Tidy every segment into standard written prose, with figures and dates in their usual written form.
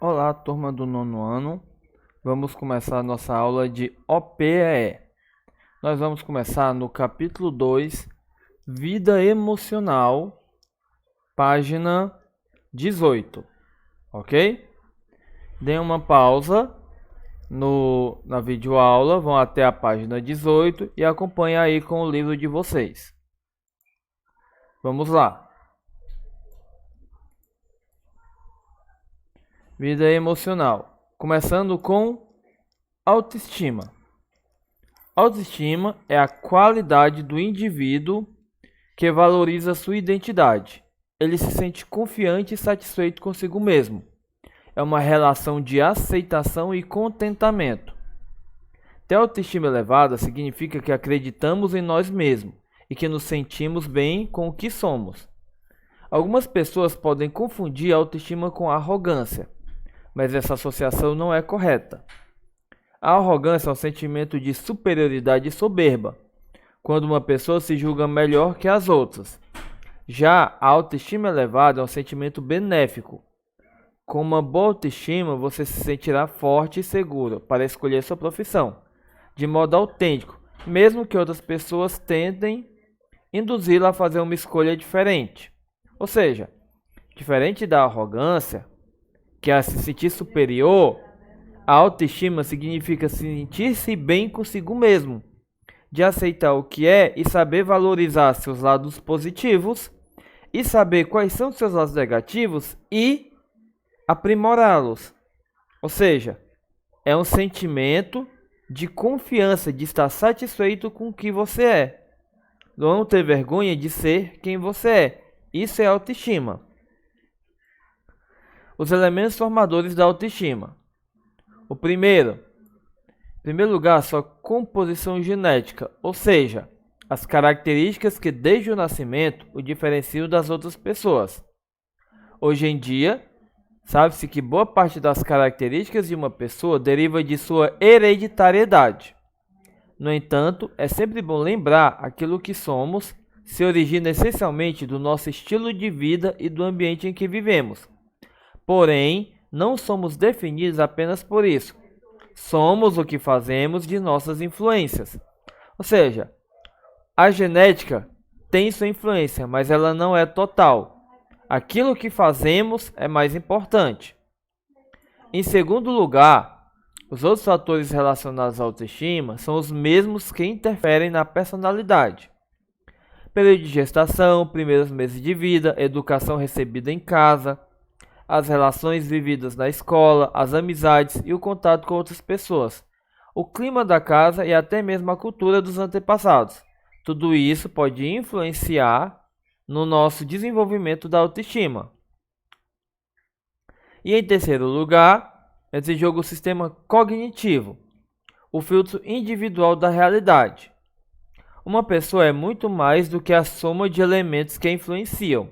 Olá, turma do nono ano. Vamos começar a nossa aula de OPEE. Nós vamos começar no capítulo 2, Vida Emocional, página 18, ok? Dê uma pausa na videoaula, vão até a página 18 e acompanhe aí com o livro de vocês. Vamos lá. Vida emocional. Começando com autoestima. Autoestima é a qualidade do indivíduo que valoriza sua identidade. Ele se sente confiante e satisfeito consigo mesmo. É uma relação de aceitação e contentamento. Ter autoestima elevada significa que acreditamos em nós mesmos e que nos sentimos bem com o que somos. Algumas pessoas podem confundir a autoestima com a arrogância, mas essa associação não é correta. A arrogância é um sentimento de superioridade e soberba, quando uma pessoa se julga melhor que as outras. Já a autoestima elevada é um sentimento benéfico. Com uma boa autoestima, você se sentirá forte e seguro para escolher sua profissão, de modo autêntico, mesmo que outras pessoas tentem induzi-la a fazer uma escolha diferente. Ou seja, diferente da arrogância, que é se sentir superior, a autoestima significa sentir-se bem consigo mesmo, de aceitar o que é e saber valorizar seus lados positivos e saber quais são seus lados negativos e aprimorá-los. Ou seja, é um sentimento de confiança, de estar satisfeito com o que você é. Não ter vergonha de ser quem você é. Isso é autoestima. Os elementos formadores da autoestima. O primeiro, em primeiro lugar, sua composição genética, ou seja, as características que desde o nascimento o diferenciam das outras pessoas. Hoje em dia, sabe-se que boa parte das características de uma pessoa deriva de sua hereditariedade. No entanto, é sempre bom lembrar aquilo que somos se origina essencialmente do nosso estilo de vida e do ambiente em que vivemos. Porém, não somos definidos apenas por isso. Somos o que fazemos de nossas influências. Ou seja, a genética tem sua influência, mas ela não é total. Aquilo que fazemos é mais importante. Em segundo lugar, os outros fatores relacionados à autoestima são os mesmos que interferem na personalidade. Período de gestação, primeiros meses de vida, educação recebida em casa, as relações vividas na escola, as amizades e o contato com outras pessoas, o clima da casa e até mesmo a cultura dos antepassados. Tudo isso pode influenciar no nosso desenvolvimento da autoestima. E em terceiro lugar, entra em jogo o sistema cognitivo, o filtro individual da realidade. Uma pessoa é muito mais do que a soma de elementos que a influenciam.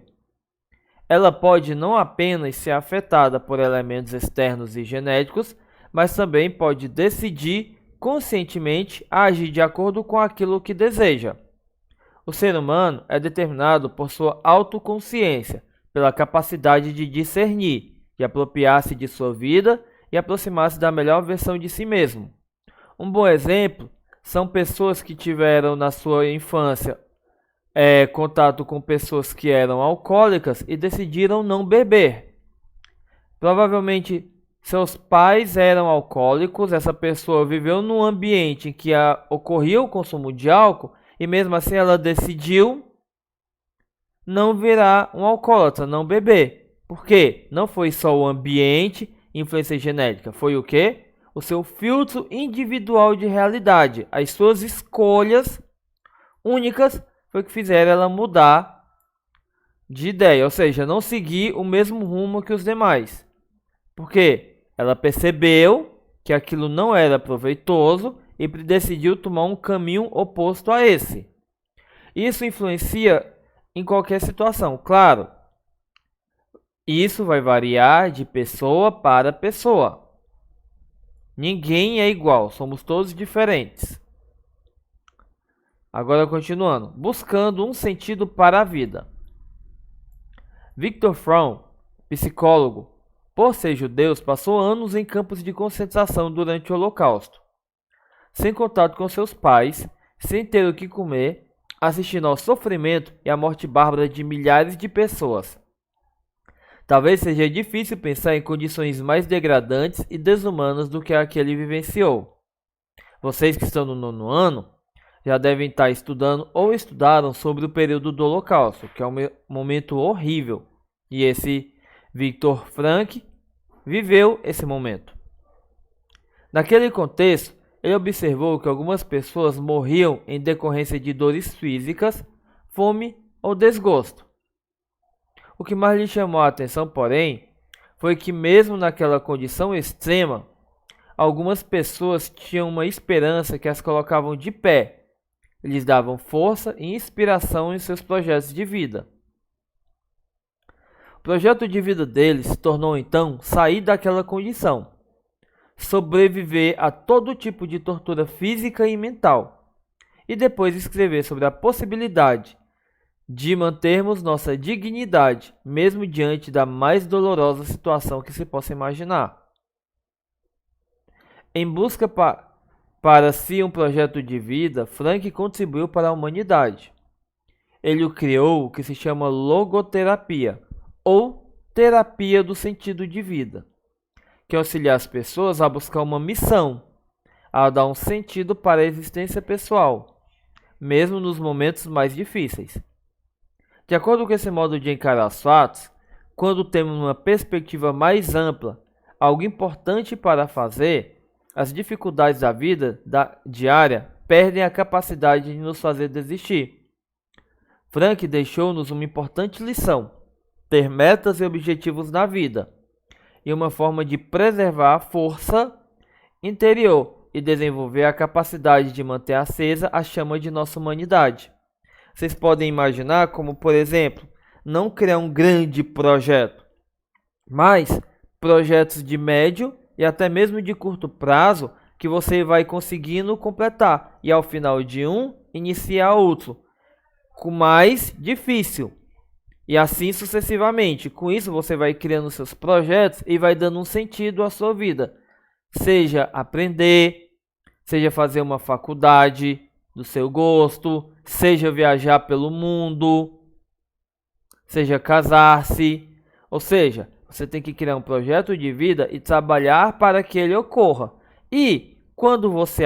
Ela pode não apenas ser afetada por elementos externos e genéticos, mas também pode decidir conscientemente a agir de acordo com aquilo que deseja. O ser humano é determinado por sua autoconsciência, pela capacidade de discernir, de apropriar-se de sua vida e aproximar-se da melhor versão de si mesmo. Um bom exemplo são pessoas que tiveram na sua infância contato com pessoas que eram alcoólicas e decidiram não beber. Provavelmente seus pais eram alcoólicos, essa pessoa viveu num ambiente em que ocorria o consumo de álcool e mesmo assim ela decidiu não virar um alcoólatra, não beber. Por quê? Não foi só o ambiente, influência genética, foi o quê? O seu filtro individual de realidade, as suas escolhas únicas foi o que fizeram ela mudar de ideia, ou seja, não seguir o mesmo rumo que os demais. Por quê? Ela percebeu que aquilo não era proveitoso e decidiu tomar um caminho oposto a esse. Isso influencia em qualquer situação, claro. Isso vai variar de pessoa para pessoa. Ninguém é igual, somos todos diferentes. Agora continuando, buscando um sentido para a vida. Viktor Frankl, psicólogo, Por ser judeu, passou anos em campos de concentração durante o Holocausto, sem contato com seus pais, sem ter o que comer, assistindo ao sofrimento e à morte bárbara de milhares de pessoas. Talvez seja difícil pensar em condições mais degradantes e desumanas do que a que ele vivenciou. Vocês que estão no 9º ano já devem estar estudando ou estudaram sobre o período do Holocausto, que é um momento horrível. E esse Viktor Frankl viveu esse momento. Naquele contexto, ele observou que algumas pessoas morriam em decorrência de dores físicas, fome ou desgosto. O que mais lhe chamou a atenção, porém, foi que mesmo naquela condição extrema, algumas pessoas tinham uma esperança que as colocavam de pé, lhes davam força e inspiração em seus projetos de vida. O projeto de vida deles se tornou então sair daquela condição, sobreviver a todo tipo de tortura física e mental, e depois escrever sobre a possibilidade de mantermos nossa dignidade, mesmo diante da mais dolorosa situação que se possa imaginar. Em busca para si um projeto de vida, Frankl contribuiu para a humanidade. Ele criou o que se chama logoterapia, ou terapia do sentido de vida, que auxilia as pessoas a buscar uma missão, a dar um sentido para a existência pessoal, mesmo nos momentos mais difíceis. De acordo com esse modo de encarar os fatos, quando temos uma perspectiva mais ampla, algo importante para fazer, as dificuldades da vida diária perdem a capacidade de nos fazer desistir. Frankl deixou-nos uma importante lição: ter metas e objetivos na vida, e uma forma de preservar a força interior e desenvolver a capacidade de manter acesa a chama de nossa humanidade. Vocês podem imaginar como, por exemplo, não criar um grande projeto, mas projetos de médio e até mesmo de curto prazo que você vai conseguindo completar e ao final de um, iniciar outro, com mais difícil. E assim sucessivamente. Com isso você vai criando seus projetos e vai dando um sentido à sua vida. Seja aprender, seja fazer uma faculdade do seu gosto, seja viajar pelo mundo, seja casar-se. Ou seja, você tem que criar um projeto de vida e trabalhar para que ele ocorra. E quando você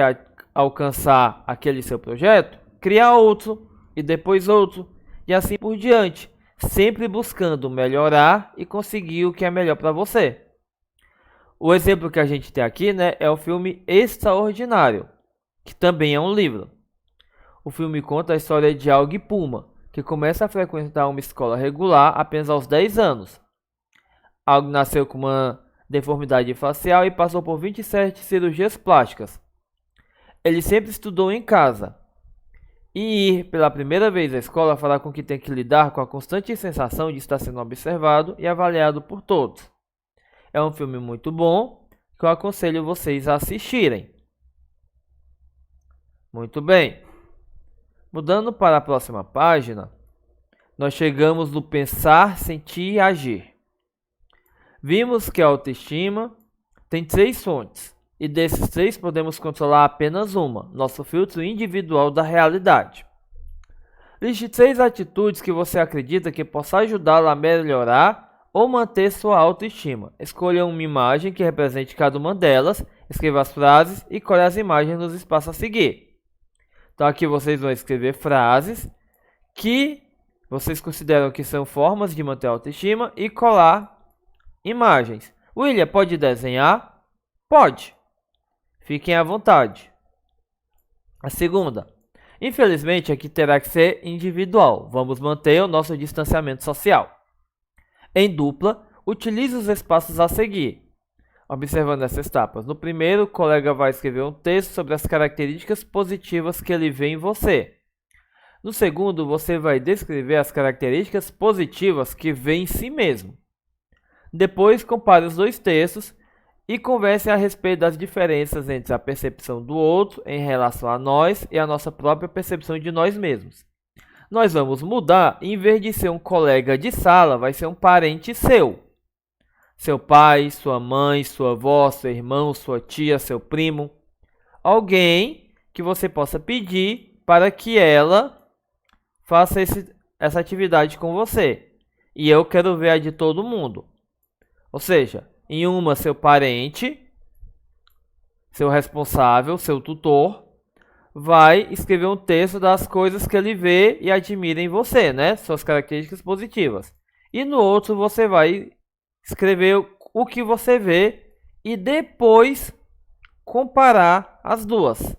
alcançar aquele seu projeto, criar outro e depois outro e assim por diante. Sempre buscando melhorar e conseguir o que é melhor para você. O exemplo que a gente tem aqui, é o filme Extraordinário, que também é um livro. O filme conta a história de Aug Puma, que começa a frequentar uma escola regular apenas aos 10 anos. Aug nasceu com uma deformidade facial e passou por 27 cirurgias plásticas. Ele sempre estudou em casa. E ir pela primeira vez à escola fará com que tenha que lidar com a constante sensação de estar sendo observado e avaliado por todos. É um filme muito bom que eu aconselho vocês a assistirem. Muito bem. Mudando para a próxima página, nós chegamos no pensar, sentir e agir. Vimos que a autoestima tem 3 fontes. E desses 3 podemos controlar apenas uma, nosso filtro individual da realidade. Liste 3 atitudes que você acredita que possa ajudá-la a melhorar ou manter sua autoestima. Escolha uma imagem que represente cada uma delas, escreva as frases e colhe as imagens nos espaços a seguir. Então aqui vocês vão escrever frases que vocês consideram que são formas de manter a autoestima e colar imagens. William, pode desenhar? Pode. Fiquem à vontade. A segunda. Infelizmente, aqui terá que ser individual. Vamos manter o nosso distanciamento social. Em dupla, utilize os espaços a seguir. Observando essas etapas. No primeiro, o colega vai escrever um texto sobre as características positivas que ele vê em você. No segundo, você vai descrever as características positivas que vê em si mesmo. Depois, compare os 2 textos e converse a respeito das diferenças entre a percepção do outro em relação a nós e a nossa própria percepção de nós mesmos. Nós vamos mudar, em vez de ser um colega de sala, vai ser um parente seu. Seu pai, sua mãe, sua avó, seu irmão, sua tia, seu primo. Alguém que você possa pedir para que ela faça essa atividade com você. E eu quero ver a de todo mundo. Ou seja, em uma, seu parente, seu responsável, seu tutor, vai escrever um texto das coisas que ele vê e admira em você, né? Suas características positivas. E no outro, você vai escrever o que você vê e depois comparar as duas.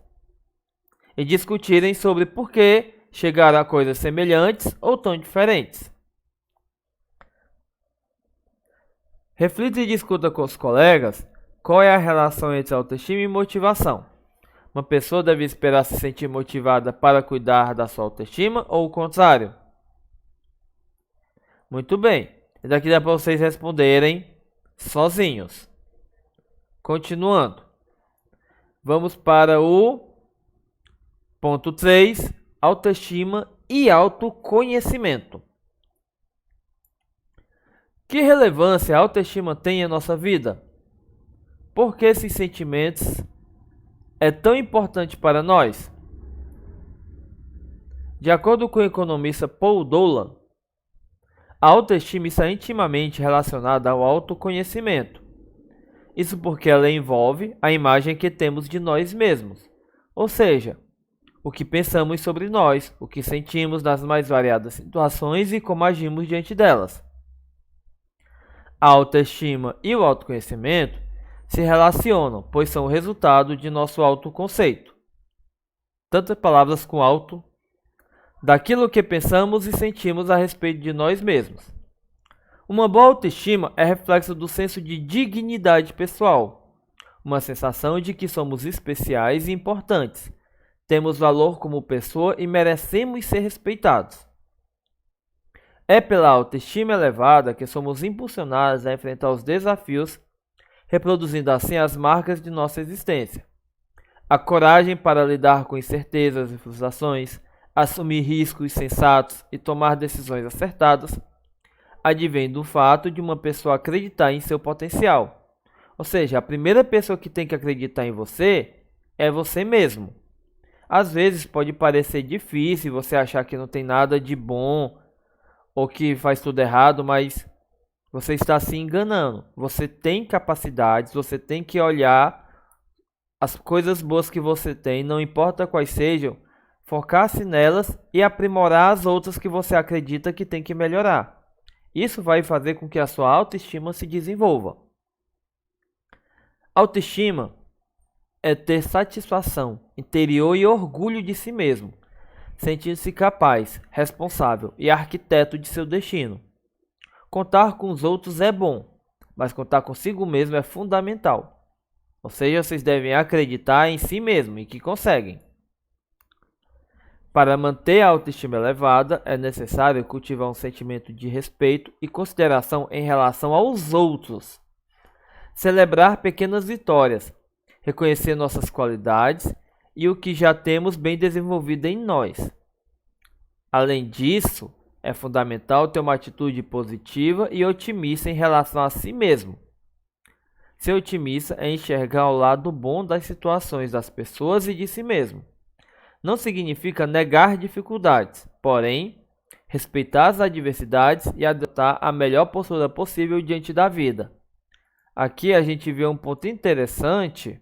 E discutirem sobre por que chegaram a coisas semelhantes ou tão diferentes. Reflita e discuta com os colegas qual é a relação entre autoestima e motivação. Uma pessoa deve esperar se sentir motivada para cuidar da sua autoestima ou o contrário? Muito bem. E daqui dá para vocês responderem sozinhos. Continuando. Vamos para o ponto 3, autoestima e autoconhecimento. Que relevância a autoestima tem em nossa vida? Por que esses sentimentos é tão importante para nós? De acordo com o economista Paul Dolan, a autoestima está intimamente relacionada ao autoconhecimento. Isso porque ela envolve a imagem que temos de nós mesmos, ou seja, o que pensamos sobre nós, o que sentimos nas mais variadas situações e como agimos diante delas. A autoestima e o autoconhecimento se relacionam, pois são o resultado de nosso autoconceito. Tantas palavras com auto, daquilo que pensamos e sentimos a respeito de nós mesmos. Uma boa autoestima é reflexo do senso de dignidade pessoal, uma sensação de que somos especiais e importantes, temos valor como pessoa e merecemos ser respeitados. É pela autoestima elevada que somos impulsionados a enfrentar os desafios, reproduzindo assim as marcas de nossa existência. A coragem para lidar com incertezas e frustrações, assumir riscos sensatos e tomar decisões acertadas, advém do fato de uma pessoa acreditar em seu potencial. Ou seja, a primeira pessoa que tem que acreditar em você é você mesmo. Às vezes pode parecer difícil você achar que não tem nada de bom ou que faz tudo errado, mas você está se enganando. Você tem capacidades, você tem que olhar as coisas boas que você tem, não importa quais sejam, focar-se nelas e aprimorar as outras que você acredita que tem que melhorar. Isso vai fazer com que a sua autoestima se desenvolva. Autoestima é ter satisfação interior e orgulho de si mesmo, sentindo-se capaz, responsável e arquiteto de seu destino. Contar com os outros é bom, mas contar consigo mesmo é fundamental. Ou seja, vocês devem acreditar em si mesmo e que conseguem. Para manter a autoestima elevada, é necessário cultivar um sentimento de respeito e consideração em relação aos outros. Celebrar pequenas vitórias, reconhecer nossas qualidades e o que já temos bem desenvolvido em nós. Além disso, é fundamental ter uma atitude positiva e otimista em relação a si mesmo. Ser otimista é enxergar o lado bom das situações das pessoas e de si mesmo. Não significa negar dificuldades, porém, respeitar as adversidades e adotar a melhor postura possível diante da vida. Aqui a gente vê um ponto interessante,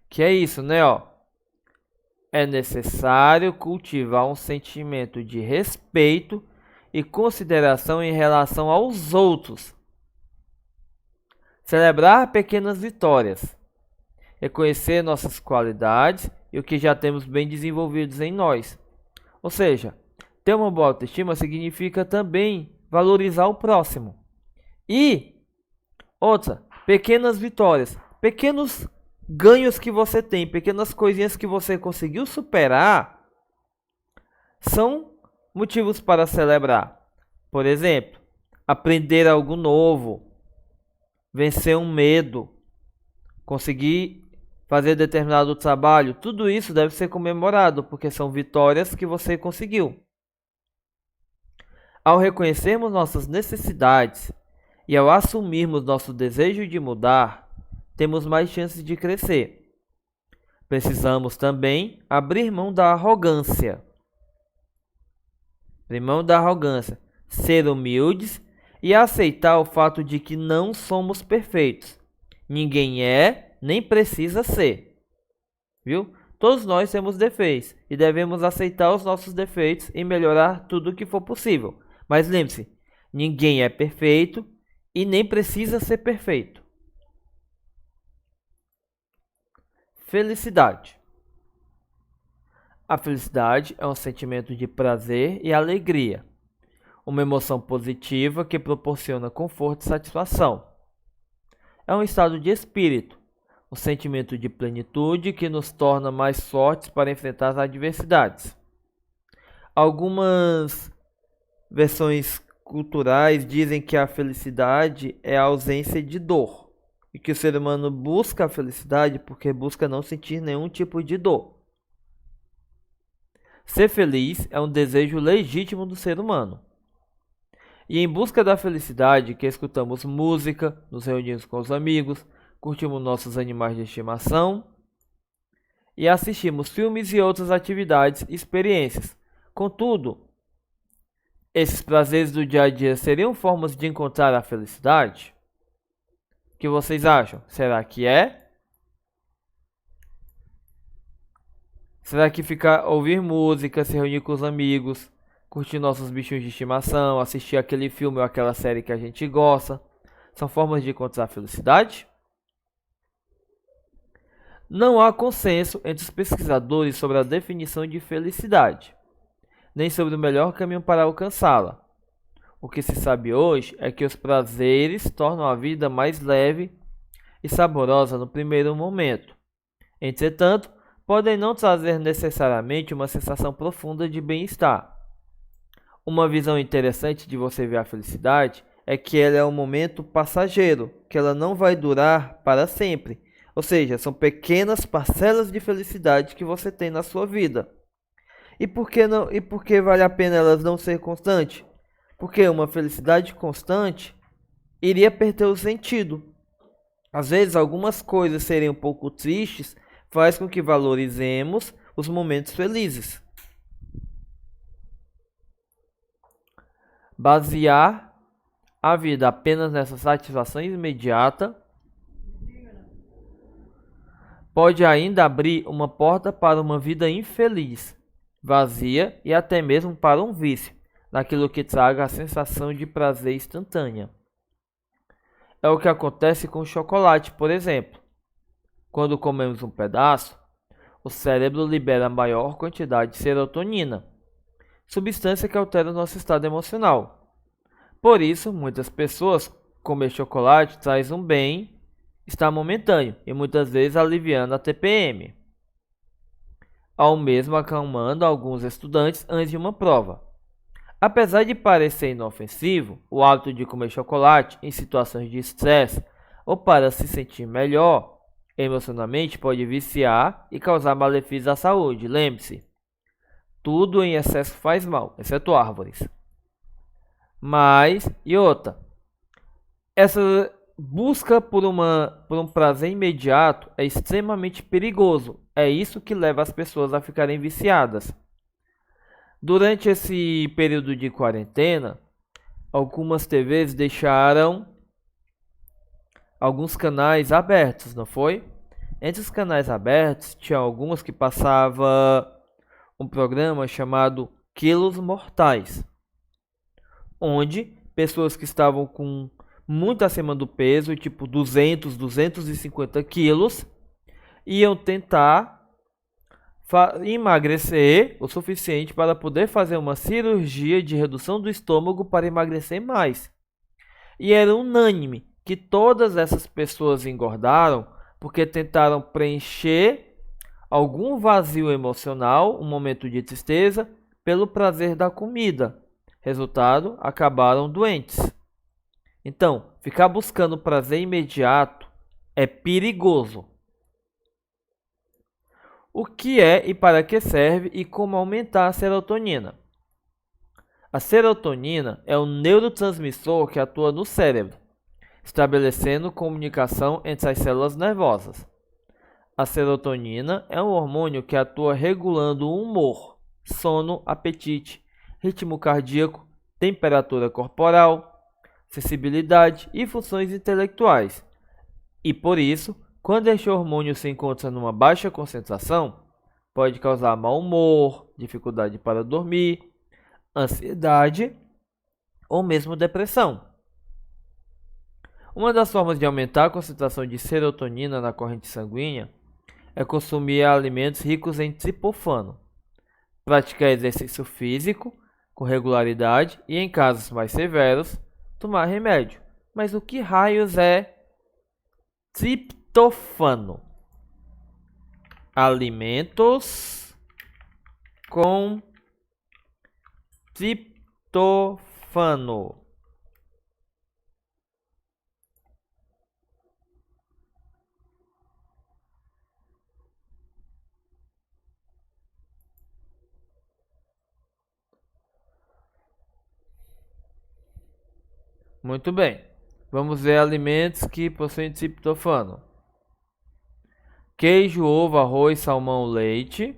que é isso, né? É necessário cultivar um sentimento de respeito e consideração em relação aos outros. Celebrar pequenas vitórias. Reconhecer nossas qualidades e o que já temos bem desenvolvidos em nós. Ou seja, ter uma boa autoestima significa também valorizar o próximo. E outra, pequenas vitórias, pequenos ganhos que você tem, pequenas coisinhas que você conseguiu superar, são motivos para celebrar. Por exemplo, aprender algo novo, vencer um medo, conseguir fazer determinado trabalho, tudo isso deve ser comemorado, porque são vitórias que você conseguiu. Ao reconhecermos nossas necessidades E ao assumirmos nosso desejo de mudar, temos mais chances de crescer. Precisamos também abrir mão da arrogância. Abrir mão da arrogância, ser humildes e aceitar o fato de que não somos perfeitos. Ninguém é, nem precisa ser. Viu? Todos nós temos defeitos e devemos aceitar os nossos defeitos e melhorar tudo o que for possível. Mas lembre-se, ninguém é perfeito e nem precisa ser perfeito. Felicidade. A felicidade é um sentimento de prazer e alegria, uma emoção positiva que proporciona conforto e satisfação. É um estado de espírito, um sentimento de plenitude que nos torna mais fortes para enfrentar as adversidades. Algumas versões culturais dizem que a felicidade é a ausência de dor e que o ser humano busca a felicidade porque busca não sentir nenhum tipo de dor. Ser feliz é um desejo legítimo do ser humano. E em busca da felicidade que escutamos música, nos reunimos com os amigos, curtimos nossos animais de estimação e assistimos filmes e outras atividades e experiências. Contudo, esses prazeres do dia a dia seriam formas de encontrar a felicidade? O que vocês acham? Será que é? Será que ouvir música, se reunir com os amigos, curtir nossos bichinhos de estimação, assistir aquele filme ou aquela série que a gente gosta, são formas de encontrar a felicidade? Não há consenso entre os pesquisadores sobre a definição de felicidade, nem sobre o melhor caminho para alcançá-la. O que se sabe hoje é que os prazeres tornam a vida mais leve e saborosa no primeiro momento. Entretanto, podem não trazer necessariamente uma sensação profunda de bem-estar. Uma visão interessante de você ver a felicidade é que ela é um momento passageiro, que ela não vai durar para sempre. Ou seja, são pequenas parcelas de felicidade que você tem na sua vida. E por que vale a pena elas não ser constantes? Porque uma felicidade constante iria perder o sentido. Às vezes, algumas coisas serem um pouco tristes faz com que valorizemos os momentos felizes. Basear a vida apenas nessa satisfação imediata pode ainda abrir uma porta para uma vida infeliz, vazia e até mesmo para um vício, naquilo que traga a sensação de prazer instantânea. É o que acontece com o chocolate, por exemplo. Quando comemos um pedaço, o cérebro libera maior quantidade de serotonina, substância que altera o nosso estado emocional. Por isso, muitas pessoas comer chocolate traz um bem-estar momentâneo e muitas vezes aliviando a TPM, ao mesmo acalmando alguns estudantes antes de uma prova. Apesar de parecer inofensivo, o hábito de comer chocolate em situações de estresse ou para se sentir melhor emocionalmente pode viciar e causar malefícios à saúde. Lembre-se, tudo em excesso faz mal, exceto árvores. Mas, e outra, essa busca por um prazer imediato é extremamente perigoso. É isso que leva as pessoas a ficarem viciadas. Durante esse período de quarentena, algumas TVs deixaram alguns canais abertos, não foi? Entre os canais abertos, tinha alguns que passavam um programa chamado Quilos Mortais, onde pessoas que estavam com muito acima do peso, tipo 200, 250 quilos, iam tentar emagrecer o suficiente para poder fazer uma cirurgia de redução do estômago para emagrecer mais. E era unânime que todas essas pessoas engordaram porque tentaram preencher algum vazio emocional, um momento de tristeza, pelo prazer da comida. Resultado, acabaram doentes. Então, ficar buscando prazer imediato é perigoso. O que é e para que serve e como aumentar a serotonina? A serotonina é um neurotransmissor que atua no cérebro, estabelecendo comunicação entre as células nervosas. A serotonina é um hormônio que atua regulando o humor, sono, apetite, ritmo cardíaco, temperatura corporal, sensibilidade e funções intelectuais. E por isso, quando este hormônio se encontra numa baixa concentração, pode causar mau humor, dificuldade para dormir, ansiedade ou mesmo depressão. Uma das formas de aumentar a concentração de serotonina na corrente sanguínea é consumir alimentos ricos em triptofano, praticar exercício físico com regularidade e, em casos mais severos, tomar remédio. Mas o que raios é triptofano? Alimentos com triptofano. Muito bem. Vamos ver alimentos que possuem triptofano. Queijo, ovo, arroz, salmão, leite.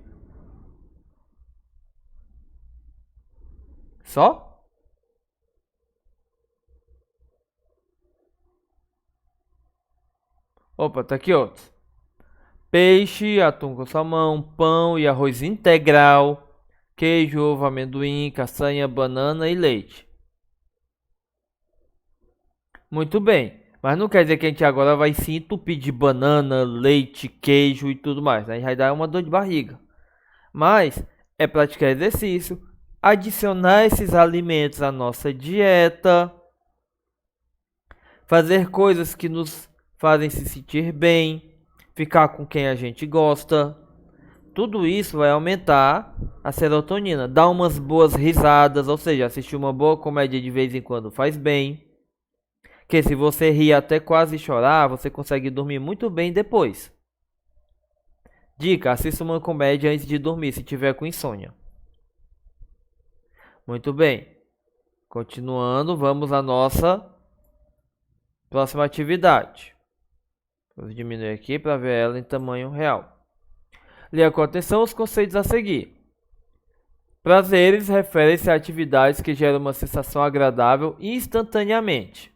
Só? Opa, tá aqui outro. Peixe, atum com salmão, pão e arroz integral. Queijo, ovo, amendoim, castanha, banana e leite. Muito bem. Mas não quer dizer que a gente agora vai se entupir de banana, leite, queijo e tudo mais. Aí vai dar uma dor de barriga. Mas é praticar exercício, adicionar esses alimentos à nossa dieta, fazer coisas que nos fazem se sentir bem, ficar com quem a gente gosta. Tudo isso vai aumentar a serotonina. Dar umas boas risadas, ou seja, assistir uma boa comédia de vez em quando faz bem. Que se você rir até quase chorar, você consegue dormir muito bem depois. Dica: assista uma comédia antes de dormir, se tiver com insônia. Muito bem. Continuando, vamos à nossa próxima atividade. Vou diminuir aqui para ver ela em tamanho real. Leia com atenção os conceitos a seguir. Prazeres referem-se a atividades que geram uma sensação agradável instantaneamente.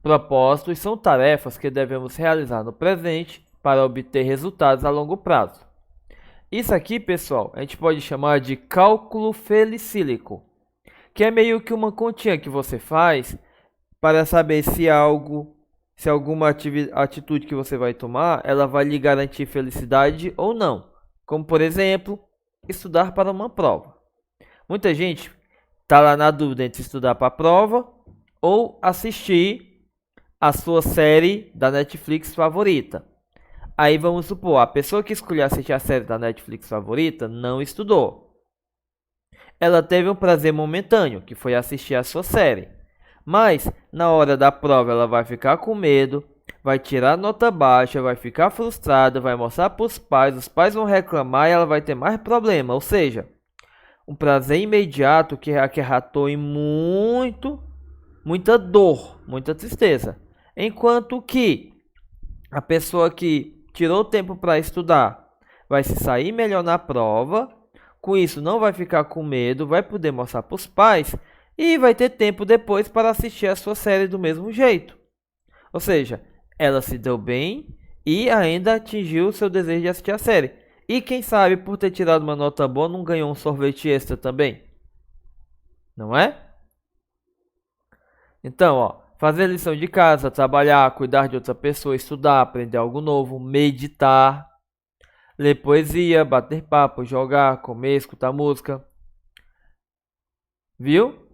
Propósitos são tarefas que devemos realizar no presente para obter resultados a longo prazo. Isso aqui, pessoal, a gente pode chamar de cálculo felicílico, que é meio que uma continha que você faz para saber se alguma atitude que você vai tomar, ela vai lhe garantir felicidade ou não. Como, por exemplo, estudar para uma prova. Muita gente está lá na dúvida entre estudar para a prova ou assistir a sua série da Netflix favorita. Aí vamos supor, a pessoa que escolheu assistir a série da Netflix favorita não estudou. Ela teve um prazer momentâneo, que foi assistir a sua série. Mas, na hora da prova, ela vai ficar com medo, vai tirar nota baixa, vai ficar frustrada, vai mostrar para os pais vão reclamar e ela vai ter mais problema. Ou seja, um prazer imediato que acarretou em muita dor, muita tristeza. Enquanto que a pessoa que tirou tempo para estudar vai se sair melhor na prova, com isso não vai ficar com medo, vai poder mostrar para os pais e vai ter tempo depois para assistir a sua série do mesmo jeito. Ou seja, ela se deu bem e ainda atingiu o seu desejo de assistir a série. E quem sabe, por ter tirado uma nota boa, não ganhou um sorvete extra também? Não é? Então, ó, fazer lição de casa, trabalhar, cuidar de outra pessoa, estudar, aprender algo novo, meditar, ler poesia, bater papo, jogar, comer, escutar música. Viu?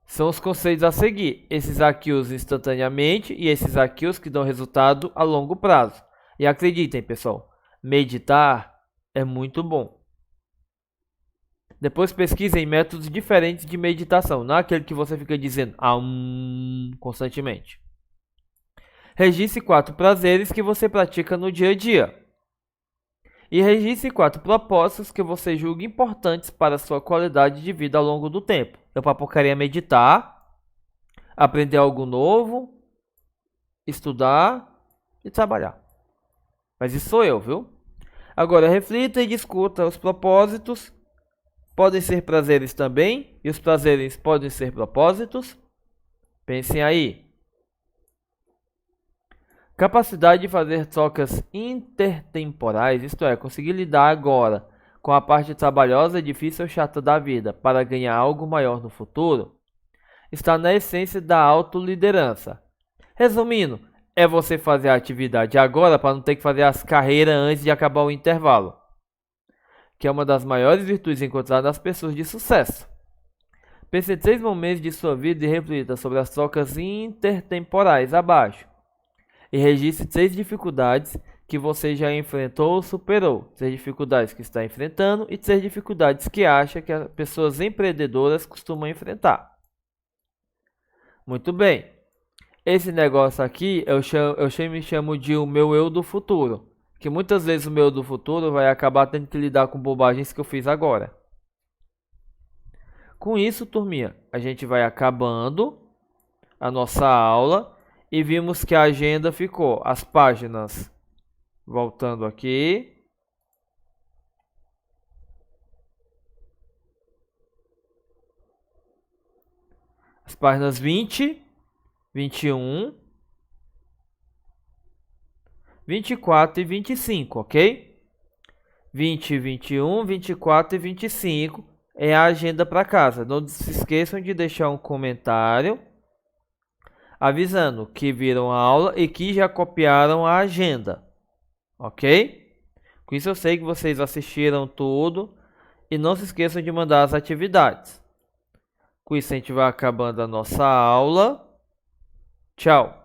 São os conceitos a seguir. Esses aqui os instantaneamente e esses aqui os que dão resultado a longo prazo. E acreditem, pessoal, meditar é muito bom. Depois pesquisem métodos diferentes de meditação, não aquele que você fica dizendo constantemente. Registre 4 prazeres que você pratica no dia a dia. E registre 4 propósitos que você julga importantes para a sua qualidade de vida ao longo do tempo. Eu papocaria meditar, aprender algo novo, estudar e trabalhar. Mas isso sou eu, viu? Agora reflita e discuta os propósitos. Podem ser prazeres também, e os prazeres podem ser propósitos. Pensem aí. Capacidade de fazer trocas intertemporais, isto é, conseguir lidar agora com a parte trabalhosa, difícil ou chata da vida para ganhar algo maior no futuro, está na essência da autoliderança. Resumindo, é você fazer a atividade agora para não ter que fazer as carreiras antes de acabar o intervalo, que é uma das maiores virtudes encontradas nas pessoas de sucesso. Pense em 3 momentos de sua vida e reflita sobre as trocas intertemporais abaixo. E registre 3 dificuldades que você já enfrentou ou superou. 3 dificuldades que está enfrentando e 3 dificuldades que acha que as pessoas empreendedoras costumam enfrentar. Muito bem. Esse negócio aqui eu chamo de o meu eu do futuro. Que muitas vezes o meu do futuro vai acabar tendo que lidar com bobagens que eu fiz agora. Com isso, turminha, a gente vai acabando a nossa aula. E vimos que a agenda ficou, as páginas, voltando aqui. As páginas 20, 21, 24 e 25, ok? 20, 21, 24 e 25 é a agenda para casa. Não se esqueçam de deixar um comentário avisando que viram a aula e que já copiaram a agenda, ok? Com isso eu sei que vocês assistiram tudo e não se esqueçam de mandar as atividades. Com isso a gente vai acabando a nossa aula. Tchau!